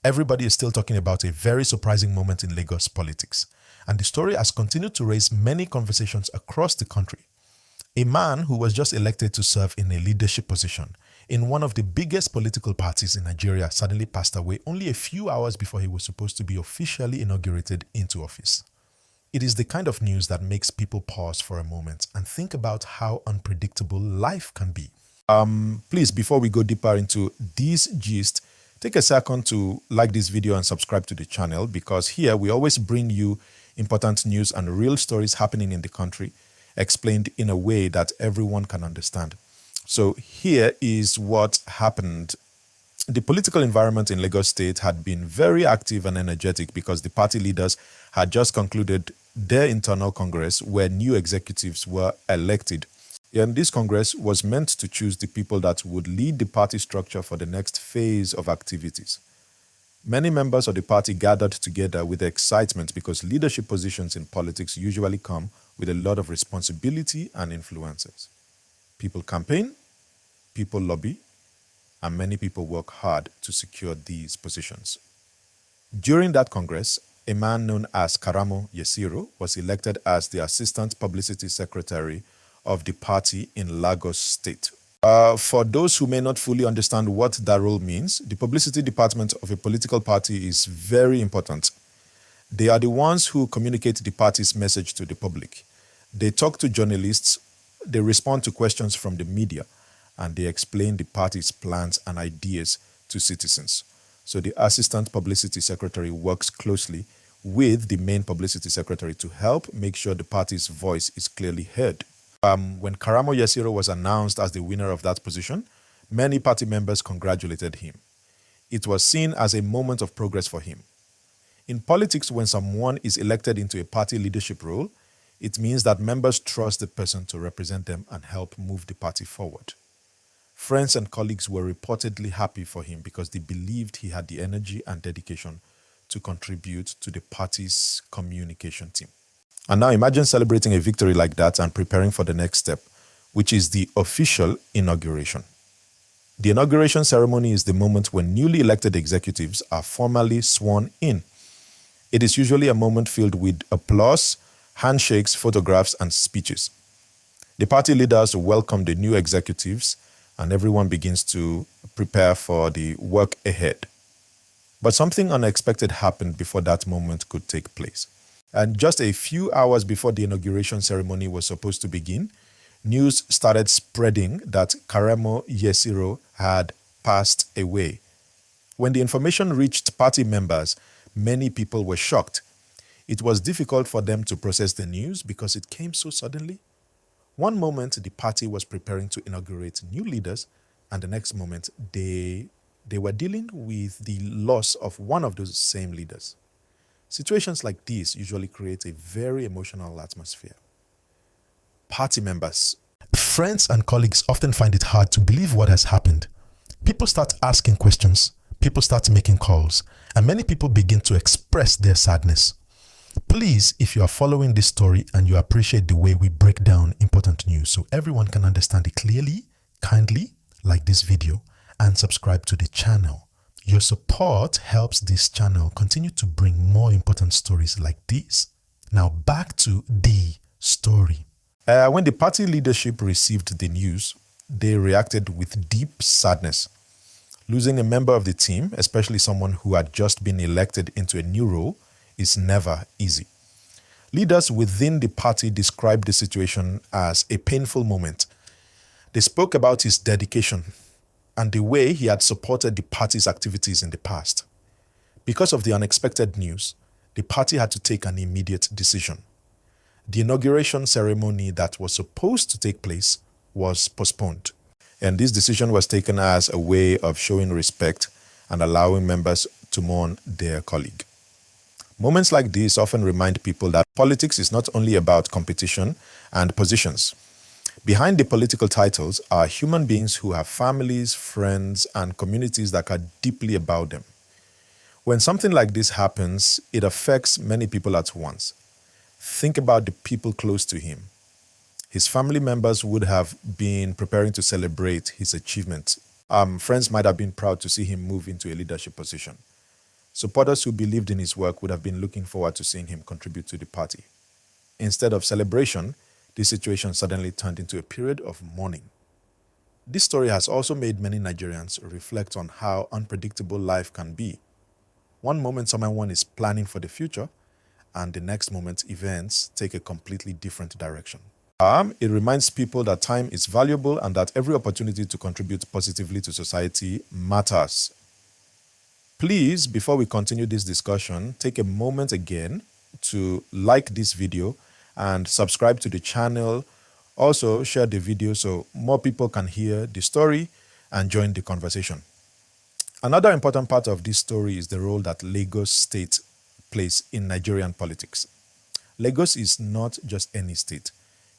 Everybody is still talking about a very surprising moment in Lagos politics, and the story has continued to raise many conversations across the country. A man who was just elected to serve in a leadership position in one of the biggest political parties in Nigeria suddenly passed away only a few hours before he was supposed to be officially inaugurated into office. It is the kind of news that makes people pause for a moment and think about how unpredictable life can be. Please, before we go deeper into this gist, take a second to like this video and subscribe to the channel, because here we always bring you important news and real stories happening in the country, explained in a way that everyone can understand. So here is what happened. The political environment in Lagos State had been very active and energetic because the party leaders had just concluded their internal congress where new executives were elected. And this congress was meant to choose the people that would lead the party structure for the next phase of activities. Many members of the party gathered together with excitement because leadership positions in politics usually come with a lot of responsibility and influences. People campaign, people lobby, and many people work hard to secure these positions. During that congress, a man known as Karamo Yesiro was elected as the Assistant Publicity Secretary of the party in Lagos State. For those who may not fully understand what that role means, the publicity department of a political party is very important. They are the ones who communicate the party's message to the public. They talk to journalists, they respond to questions from the media, and they explain the party's plans and ideas to citizens. So the Assistant Publicity Secretary works closely with the main publicity secretary to help make sure the party's voice is clearly heard. When Karamo Yesiro was announced as the winner of that position, many party members congratulated him. It was seen as a moment of progress for him. In politics, when someone is elected into a party leadership role, it means that members trust the person to represent them and help move the party forward. Friends and colleagues were reportedly happy for him because they believed he had the energy and dedication to contribute to the party's communication team. And now imagine celebrating a victory like that and preparing for the next step, which is the official inauguration. The inauguration ceremony is the moment when newly elected executives are formally sworn in. It is usually a moment filled with applause, handshakes, photographs, and speeches. The party leaders welcome the new executives, and everyone begins to prepare for the work ahead. But something unexpected happened before that moment could take place. And just a few hours before the inauguration ceremony was supposed to begin, news started spreading that Karamo Yesiro had passed away. When the information reached party members, many people were shocked. It was difficult for them to process the news because it came so suddenly. One moment, the party was preparing to inaugurate new leaders, and the next moment, they were dealing with the loss of one of those same leaders. Situations like this usually create a very emotional atmosphere. Party members, friends and colleagues often find it hard to believe what has happened. People start asking questions, people start making calls, and many people begin to express their sadness. Please, if you are following this story and you appreciate the way we break down important news so everyone can understand it clearly, kindly like this video and subscribe to the channel. Your support helps this channel continue to bring more important stories like this. Now back to the story. When the party leadership received the news, they reacted with deep sadness. Losing a member of the team, especially someone who had just been elected into a new role, is never easy. Leaders within the party described the situation as a painful moment. They spoke about his dedication and the way he had supported the party's activities in the past. Because of the unexpected news, the party had to take an immediate decision. The inauguration ceremony that was supposed to take place was postponed. And this decision was taken as a way of showing respect and allowing members to mourn their colleague. Moments like this often remind people that politics is not only about competition and positions. Behind the political titles are human beings who have families, friends, and communities that care deeply about them. When something like this happens, it affects many people at once. Think about the people close to him. His family members would have been preparing to celebrate his achievement. Friends might have been proud to see him move into a leadership position. Supporters who believed in his work would have been looking forward to seeing him contribute to the party. Instead of celebration, this situation suddenly turned into a period of mourning. This story has also made many Nigerians reflect on how unpredictable life can be. One moment someone is planning for the future, and the next moment events take a completely different direction. It reminds people that time is valuable and that every opportunity to contribute positively to society matters. Please, before we continue this discussion, take a moment again to like this video and subscribe to the channel. Also, share the video so more people can hear the story and join the conversation. Another important part of this story is the role that Lagos State plays in Nigerian politics. Lagos is not just any state.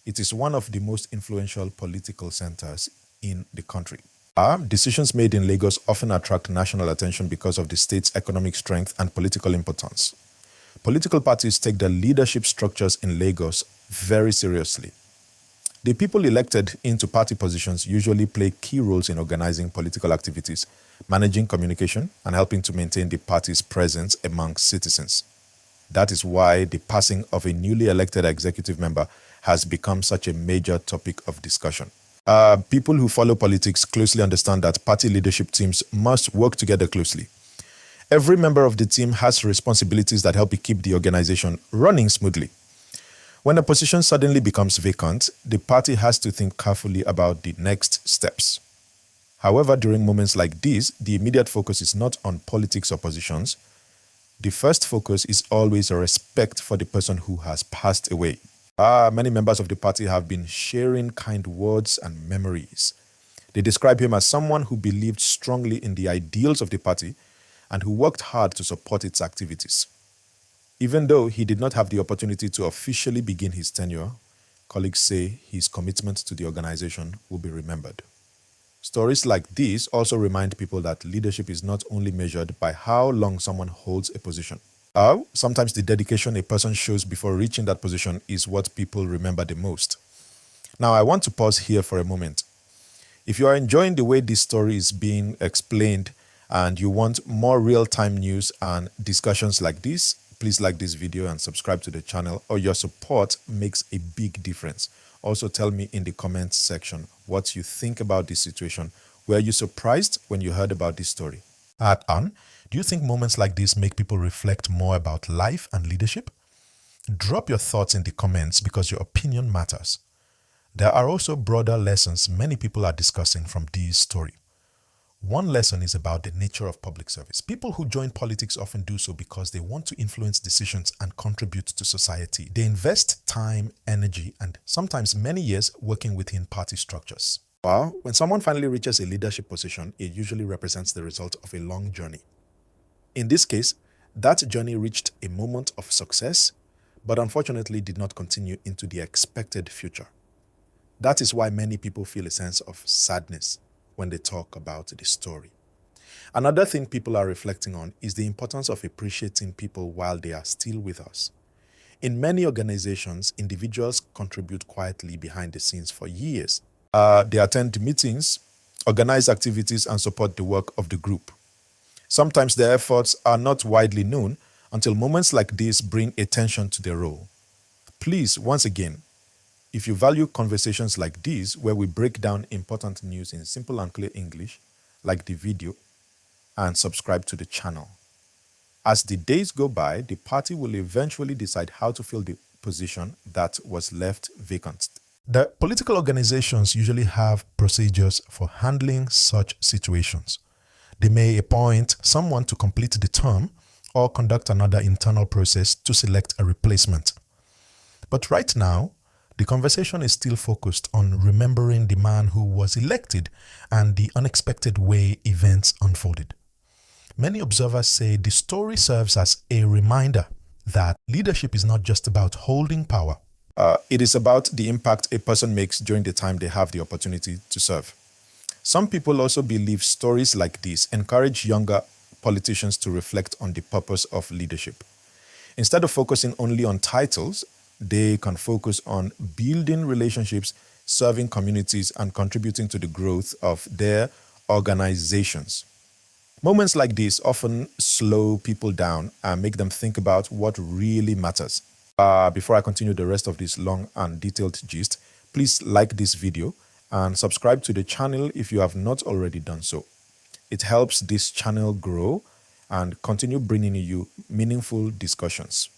It is one of the most influential political centers in the country. Decisions made in Lagos often attract national attention because of the state's economic strength and political importance. Political parties take the leadership structures in Lagos very seriously. The people elected into party positions usually play key roles in organizing political activities, managing communication, and helping to maintain the party's presence among citizens. That is why the passing of a newly elected executive member has become such a major topic of discussion. People who follow politics closely understand that party leadership teams must work together closely. Every member of the team has responsibilities that help keep the organization running smoothly. When a position suddenly becomes vacant, the party has to think carefully about the next steps. However, during moments like these, the immediate focus is not on politics or positions. The first focus is always a respect for the person who has passed away. Many members of the party have been sharing kind words and memories. They describe him as someone who believed strongly in the ideals of the party and who worked hard to support its activities. Even though he did not have the opportunity to officially begin his tenure, colleagues say his commitment to the organization will be remembered. Stories like these also remind people that leadership is not only measured by how long someone holds a position. Sometimes the dedication a person shows before reaching that position is what people remember the most. Now, I want to pause here for a moment. If you are enjoying the way this story is being explained and you want more real-time news and discussions like this, please like this video and subscribe to the channel, or your support makes a big difference. Also, tell me in the comments section what you think about this situation. Were you surprised when you heard about this story? Do you think moments like this make people reflect more about life and leadership? Drop your thoughts in the comments because your opinion matters. There are also broader lessons many people are discussing from this story. One lesson is about the nature of public service. People who join politics often do so because they want to influence decisions and contribute to society. They invest time, energy, and sometimes many years working within party structures. When someone finally reaches a leadership position, it usually represents the result of a long journey. In this case, that journey reached a moment of success, but unfortunately did not continue into the expected future. That is why many people feel a sense of sadness when they talk about the story. Another thing people are reflecting on is the importance of appreciating people while they are still with us. In many organizations, individuals contribute quietly behind the scenes for years. They attend meetings, organize activities, and support the work of the group. Sometimes their efforts are not widely known until moments like this bring attention to their role. Please, once again, if you value conversations like these where we break down important news in simple and clear English, like the video and subscribe to the channel. As the days go by, the party will eventually decide how to fill the position that was left vacant. The political organizations usually have procedures for handling such situations. They may appoint someone to complete the term or conduct another internal process to select a replacement. But right now, the conversation is still focused on remembering the man who was elected and the unexpected way events unfolded. Many observers say the story serves as a reminder that leadership is not just about holding power. It is about the impact a person makes during the time they have the opportunity to serve. Some people also believe stories like this encourage younger politicians to reflect on the purpose of leadership. Instead of focusing only on titles, they can focus on building relationships, serving communities, and contributing to the growth of their organizations. Moments like this often slow people down and make them think about what really matters. Before I continue the rest of this long and detailed gist, please like this video and subscribe to the channel if you have not already done so. It helps this channel grow and continue bringing you meaningful discussions.